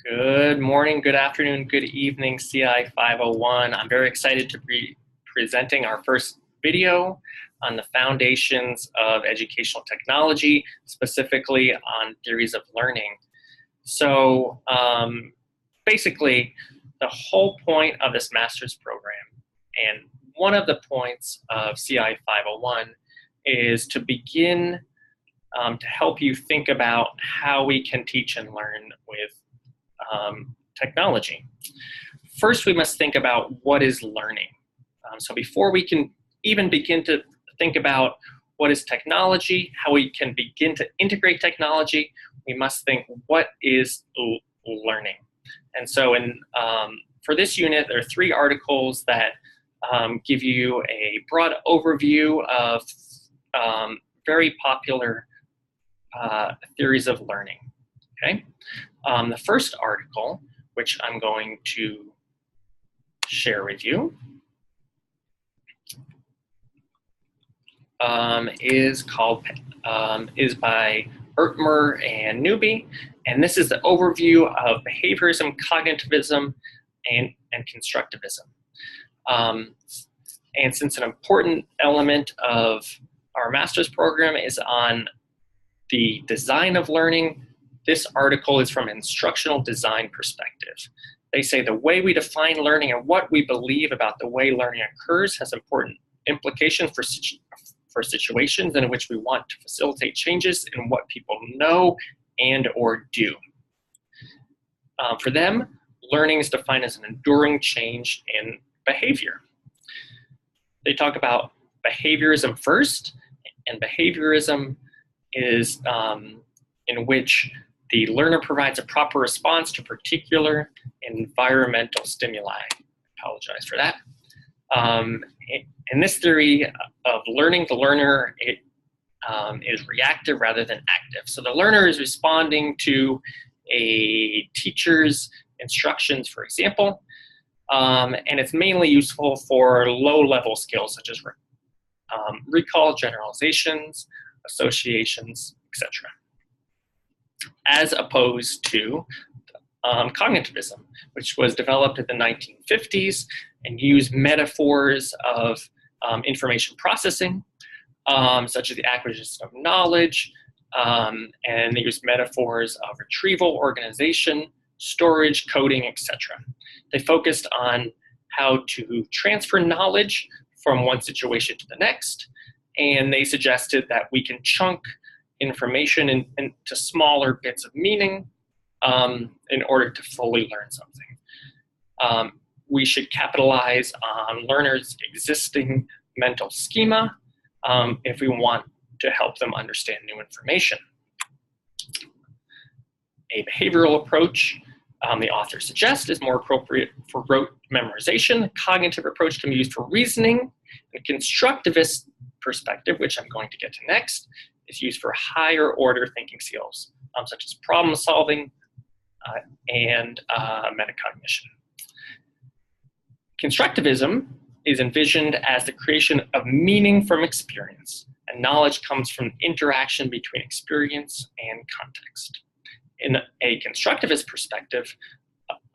Good morning, good afternoon, good evening, CI 501. I'm very excited to be presenting our first video on the foundations of educational technology, specifically on theories of learning. So basically, the whole point of this master's program, and one of the points of CI 501, is to begin to help you think about how we can teach and learn with technology. First, we must think about what is learning. So before we can even begin to think about what is technology, how we can begin to integrate technology, we must think what is learning. And so for this unit, there are 3 articles that give you a broad overview of very popular theories of learning. Okay. The first article, which I'm going to share with you, is by Ertmer and Newby, and this is the overview of behaviorism, cognitivism, and constructivism. And since an important element of our master's program is on the design of learning, this article is from an instructional design perspective. They say the way we define learning and what we believe about the way learning occurs has important implications for situations in which we want to facilitate changes in what people know and or do. For them, learning is defined as an enduring change in behavior. They talk about behaviorism first, and behaviorism is in which the learner provides a proper response to particular environmental stimuli. I apologize for that. In this theory of learning, the learner is reactive rather than active. So the learner is responding to a teacher's instructions, for example, and it's mainly useful for low-level skills such as recall, generalizations, associations, etc., as opposed to cognitivism, which was developed in the 1950s and used metaphors of information processing, such as the acquisition of knowledge, and they used metaphors of retrieval, organization, storage, coding, etc. They focused on how to transfer knowledge from one situation to the next, and they suggested that we can chunk information into smaller bits of meaning in order to fully learn something. We should capitalize on learners' existing mental schema if we want to help them understand new information. A behavioral approach, the author suggests, is more appropriate for rote memorization. The cognitive approach can be used for reasoning. The constructivist perspective, which I'm going to get to next, is used for higher order thinking skills, such as problem solving and metacognition. Constructivism is envisioned as the creation of meaning from experience, and knowledge comes from interaction between experience and context. In a constructivist perspective,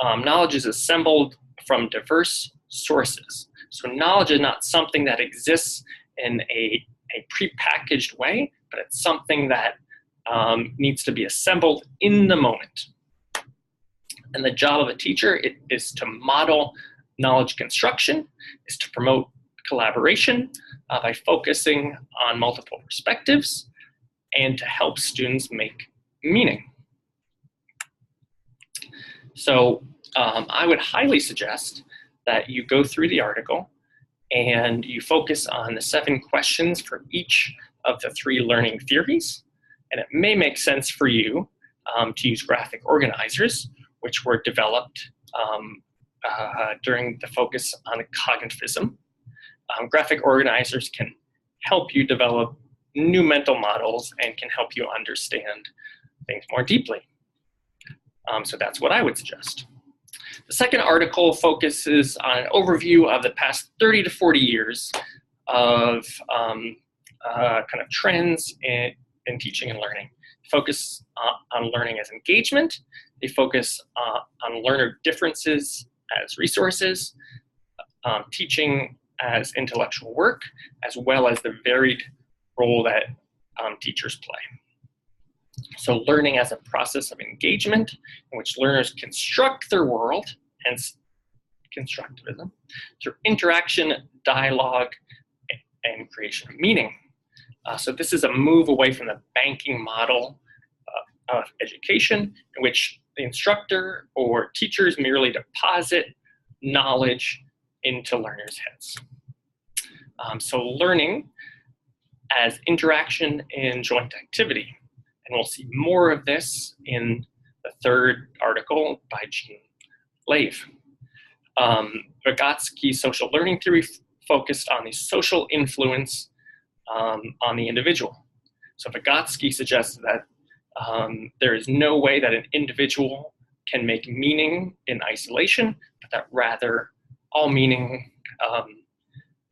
knowledge is assembled from diverse sources. So knowledge is not something that exists in a prepackaged way, but it's something that needs to be assembled in the moment. And the job of a teacher is to model knowledge construction, is to promote collaboration by focusing on multiple perspectives, and to help students make meaning. So I would highly suggest that you go through the article and you focus on the 7 questions for each of the 3 learning theories. And it may make sense for you to use graphic organizers, which were developed during the focus on cognitivism. Graphic organizers can help you develop new mental models and can help you understand things more deeply. So that's what I would suggest. The second article focuses on an overview of the past 30 to 40 years of kind of trends in teaching and learning. focus on learning as engagement. They focus on learner differences as resources, teaching as intellectual work, as well as the varied role that teachers play. So learning as a process of engagement in which learners construct their world, hence constructivism, through interaction, dialogue, and creation of meaning. So this is a move away from the banking model of education in which the instructor or teachers merely deposit knowledge into learners' heads. So learning as interaction and joint activity. And we'll see more of this in the third article by Jean Lave. Vygotsky's social learning theory focused on the social influence on the individual. So Vygotsky suggests that there is no way that an individual can make meaning in isolation, but that rather all meaning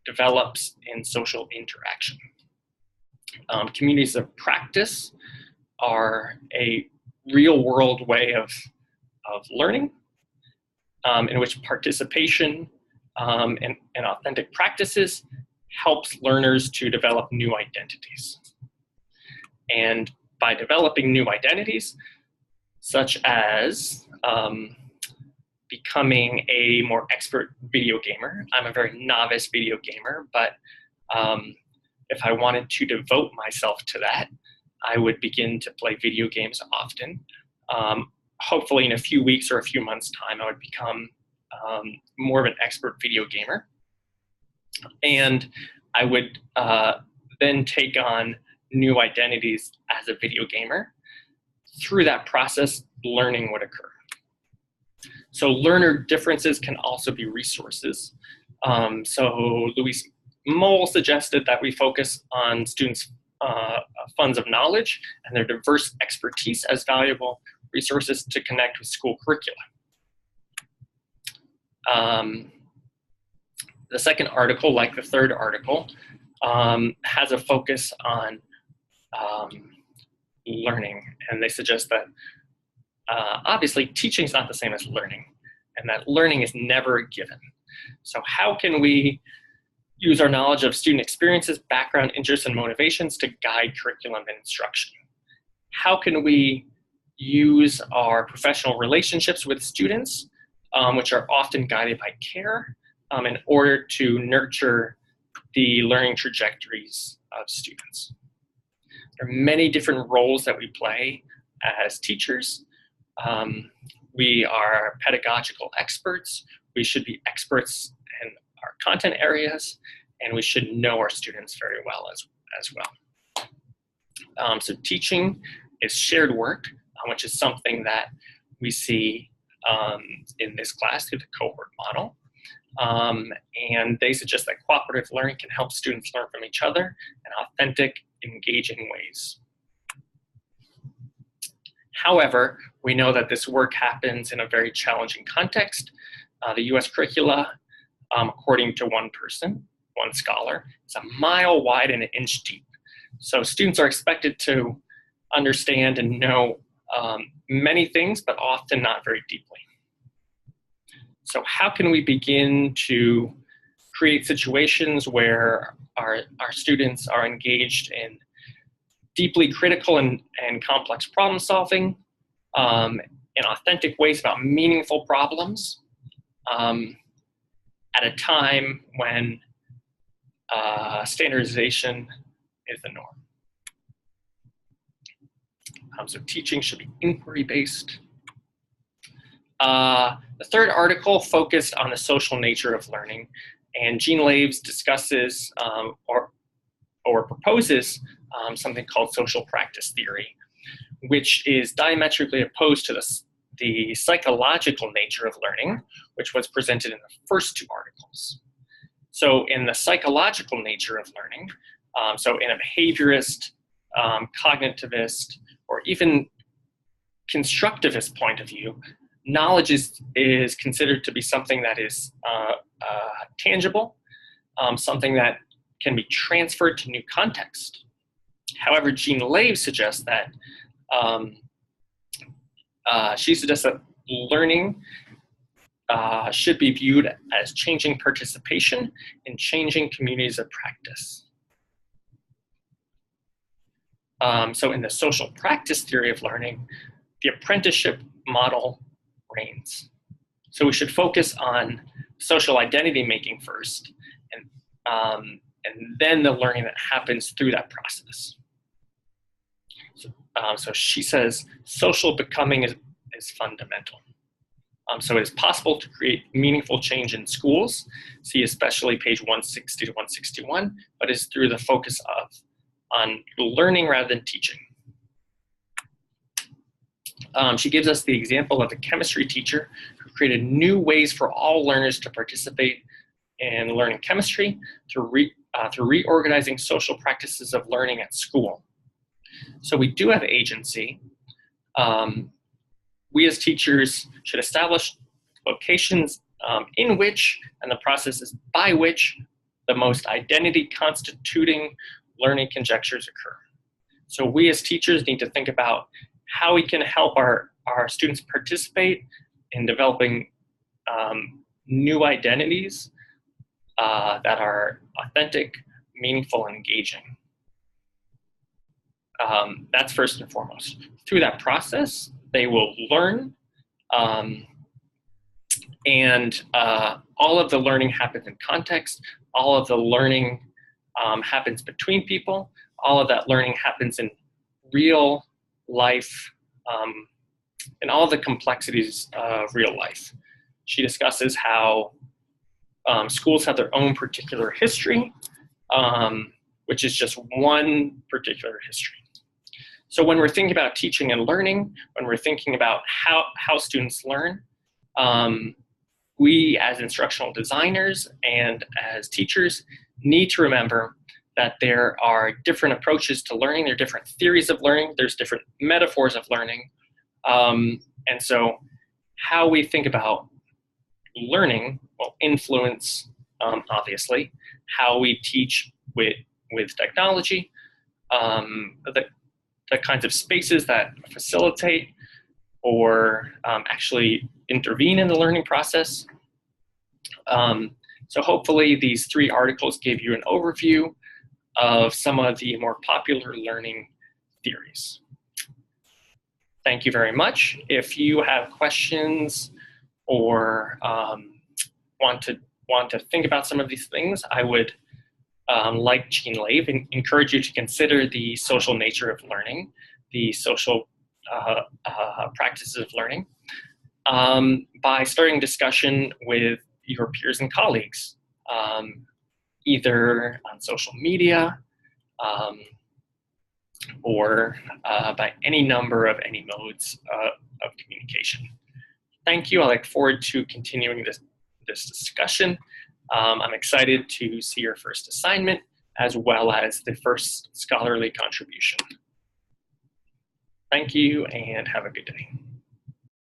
develops in social interaction. Communities of practice are a real world way of learning in which participation and authentic practices helps learners to develop new identities. And by developing new identities, such as becoming a more expert video gamer. I'm a very novice video gamer, but if I wanted to devote myself to that, I would begin to play video games often. Hopefully in a few weeks or a few months' time, I would become more of an expert video gamer. And I would then take on new identities as a video gamer. Through that process, learning would occur. So learner differences can also be resources. So Louise Moll suggested that we focus on students' funds of knowledge and their diverse expertise as valuable resources to connect with school curricula. The second article, like the third article, has a focus on learning, and they suggest that obviously teaching is not the same as learning, and that learning is never a given. So how can we use our knowledge of student experiences, background, interests, and motivations to guide curriculum and instruction? How can we use our professional relationships with students, which are often guided by care, in order to nurture the learning trajectories of students? There are many different roles that we play as teachers. We are pedagogical experts. We should be experts in our content areas, and we should know our students very well as well. So teaching is shared work, which is something that we see in this class through the cohort model. And they suggest that cooperative learning can help students learn from each other in authentic, engaging ways. However, we know that this work happens in a very challenging context. The US curricula, according to one person, one scholar, is a mile wide and an inch deep. So students are expected to understand and know many things, but often not very deeply. So how can we begin to create situations where our students are engaged in deeply critical and complex problem solving in authentic ways about meaningful problems at a time when standardization is the norm? So teaching should be inquiry-based. The third article focused on the social nature of learning, and Jean Lave discusses or proposes something called social practice theory, which is diametrically opposed to the psychological nature of learning, which was presented in the first two articles. So in the psychological nature of learning, so in a behaviorist, cognitivist, or even constructivist point of view, knowledge is considered to be something that is tangible, something that can be transferred to new context. However, Jean Lave suggests that She suggests that learning should be viewed as changing participation and changing communities of practice. So in the social practice theory of learning, the apprenticeship model reigns. So we should focus on social identity making first, and then the learning that happens through that process. So she says social becoming is fundamental. So it is possible to create meaningful change in schools, see especially page 160 to 161, but is through the focus on learning rather than teaching. She gives us the example of a chemistry teacher who created new ways for all learners to participate in learning chemistry through reorganizing social practices of learning at school. So we do have agency. We as teachers should establish locations in which and the processes by which the most identity constituting learning conjectures occur. So we as teachers need to think about how we can help our students participate in developing new identities that are authentic, meaningful, and engaging. That's first and foremost. Through that process, they will learn, and all of the learning happens in context. All of the learning happens between people. All of that learning happens in real life, and all the complexities of real life. She discusses how schools have their own particular history, which is just one particular history. So when we're thinking about teaching and learning, when we're thinking about how students learn, we as instructional designers and as teachers need to remember that there are different approaches to learning, there are different theories of learning, there's different metaphors of learning. And so how we think about learning will influence, obviously, how we teach with technology, the kinds of spaces that facilitate or actually intervene in the learning process. So hopefully these three articles gave you an overview of some of the more popular learning theories. Thank you very much. If you have questions or want to think about some of these things, I would, like Jean Lave, encourage you to consider the social nature of learning, the social practices of learning, by starting discussion with your peers and colleagues, either on social media or by any number of any modes of communication. Thank you. I look forward to continuing this discussion. I'm excited to see your first assignment as well as the first scholarly contribution. Thank you and have a good day.